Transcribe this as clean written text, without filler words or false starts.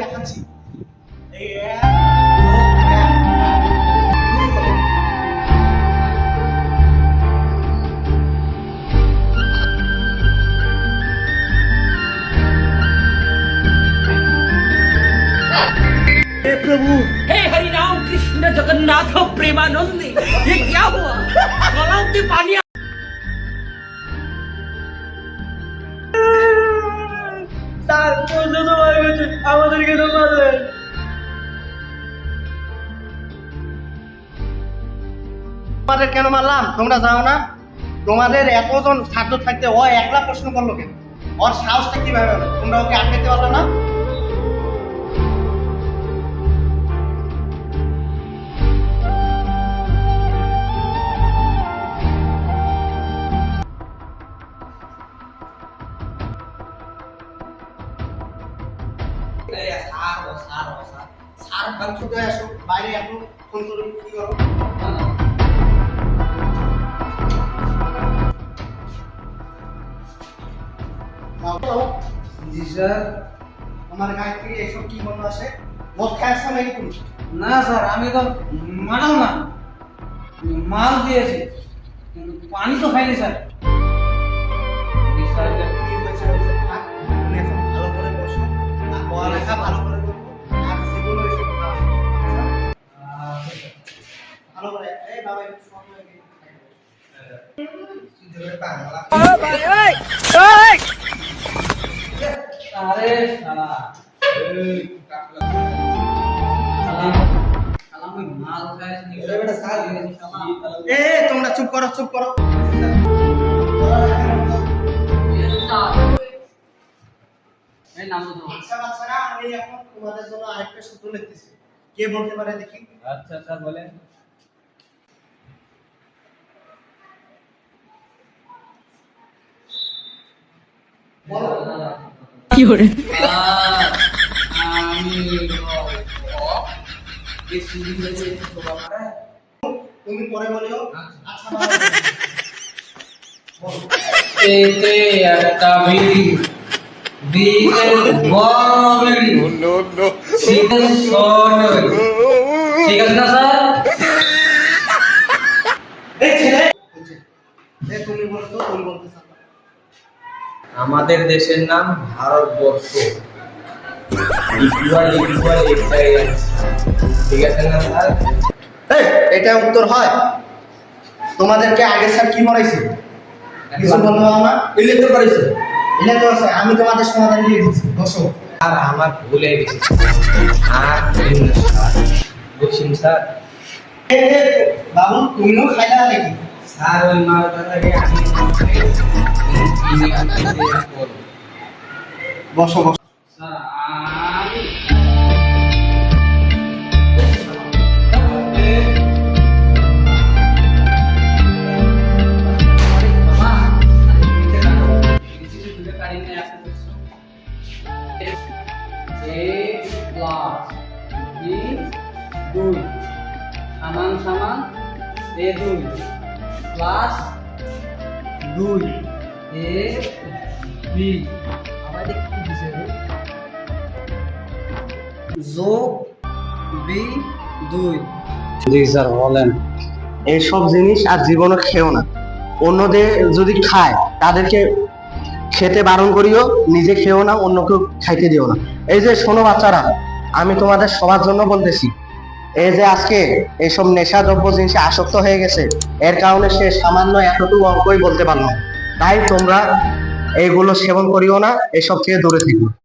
দেখাচ্ছি। এই प्रभु, हे हरि राम कृष्ण जगन्नाथ प्रेमानंद, ये क्या हुआ? गलाव में पानी আমাদেরকে তো মারলেন। তোমাদের কেন মারলাম? তোমরা যাও না? তোমাদের এতজন ছাত্র থাকতে ও একলা প্রশ্ন করলো কেন? ওর সাহসটা কিভাবে হলো? তোমরা ওকে আটকাতে পারলো না? বাইরে এখন ফোন করে কি করো? জি স্যার। আমার গায়ে থেকে এসব কি মনে আসে? মদ খাওয়ার সময় তুমি? না স্যার, আমি তো মানাও না, মাল দিয়েছি কিন্তু পানি তো খাইনি স্যার। কি হয়েছে হয়েছে, থাক। তুমি এখন ভালো করে বসো আর পড়ালেখা ভালো করে করবো আর জীবনে এসব খাওয়া। ভালো করে এই বাবা একটু সময় দিয়ে আরে শালা, এই কাকলা শালা, আমি মাল খাইনি। এ তোমরা চুপ করো, চুপ করো। এই নাম তো। আচ্ছা বাচ্চারা, আমি এখন তোমাদের জন্য আরেকটা সূত্র লিখতেছি। কে বলতে পারে দেখি? আচ্ছা স্যার বলেন। কি করে? আমি এই সিজন থেকে তোবা মারা। তুমি পরে বলিও। আচ্ছা বলো। এতে একটা বিড়ি, বিড়ির বড় বিড়ি। সিজন শোন। ঠিক আছে না স্যার? এই ছেলে, এই তুমি বলো তো, তুমি বলতে চাও? আমাদের দেশের নাম ভারতবর্ষ। ইকুয়াল ইকুয়াল একটাই আছে। ঠিক আছে না স্যার? এই এটা উত্তর হয়? তোমাদেরকে আগে স্যার কি পড়াইছে? কিছু বলবো না? ইলেকট্রিক করেছে। এটা তো আছে, আমি তোমাদের সমাধান দিয়ে দিচ্ছি। বসো। আর আমার ভুলে গেছি আর বুঝছেন স্যার? বাবু, তুমিও খাইলা নাকি? স্যার ওই মালটা লাগে আমি বসো বসো। স্যার আমি সমান সমান এ দুই প্লাস দুই এ বি আমাদের কি দিছে রে? যোগ বি দুই। জি স্যার বলেন। এইসব জিনিস আর জীবনে খেও না। অন্যদের যদি খায় তাদেরকে খেতে বারণ করিও, নিজে খেও না, অন্যকেও খাইতে দিও না। এই যে শোনো বাচ্চারা, আমি তোমাদের সবার জন্য বলতেছি, এই যে আজকে এইসব নেশাদ্রব্য জিনিসে আসক্ত হয়ে গেছে, এর কারণে সে সামান্য এতটুকু অঙ্কই বলতে পারলো। তাই তোমরা এইগুলো সেবন করিও না, এসব থেকে দূরে থেকো।